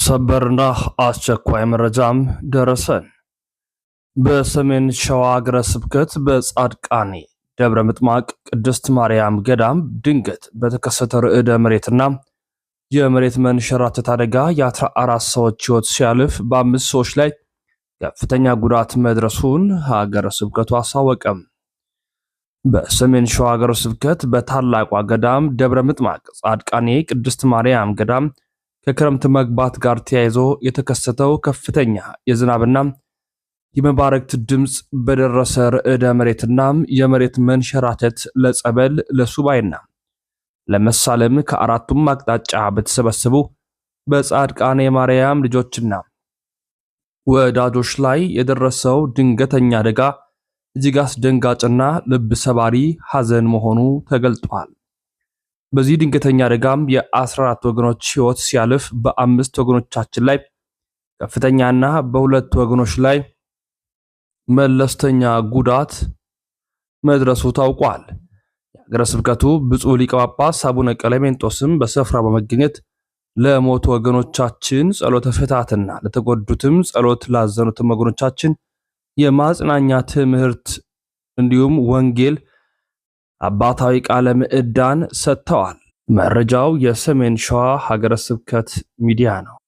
ሰበርና አስቸኳይ መረጃም ደረሰን። በሰሜን ሸዋ ሀገረ ስብከት በጻድቃኔ ደብረ ምጥማቅ ቅድስት ማርያም ገዳም ድንገት በተከሰተ ርዕደ መሬትና የመሬት መንሸራተት አደጋ የ14 ሰዎች ሕይወት ሲያልፍ በ5 ሰዎች ላይ ከፍተኛ ጉዳት መድረሱን ሀገረ ስብከቱ አሳወቀም። በሰሜን ሸዋ ሀገረ ስብከት በታላቋ ገዳም ደብረ ምጥማቅ ጻድቃኔ ቅድስት ማርያም ገዳም ከክረምት መግባት ጋር ተያይዞ የተከሰተው ከፍተኛ የዝናብና የመባረክት ድምጽ በደረሰ ርዕደ መሬትና የመሬት መንሸራተት ለጸበል ለሱባይና ለመሳለም ከአራቱም አቅጣጫ በተሰበሰቡ በጻድቃኔ ማርያም ልጆችና ወዳጆች ላይ የደረሰው ድንገተኛ አደጋ እጅግ አስደንጋጭና ልብ ሰባሪ ሐዘን መሆኑ ተገልጧል። በዚህ ድንገተኛ አደጋም የ14 ወገኖች ሕይወት ሲያልፍ በ5 ወገኖቻችን ላይ ከፍተኛና በሁለት ወገኖች ላይ መለስተኛ ጉዳት መድረሱ ታውቋል። የሀገረ ስብከቱ ብፁዕ ሊቀ ጳጳስ አቡነ ቀለሜንጦስም በስፍራው በመገኘት ለሞቱ ወገኖቻችን ጸሎተ ፍትሐትና ለተጎዱትም ጸሎት ላዘኑትም ወገኖቻችን የማጽናኛ ትምህርት እንዲሁም ወንጌል አባታዊ ቃለ ምዕዳን ሰጥተዋል። መረጃው የሰሜን ሸዋ ሀገረ ስብከት ሚዲያ ነው።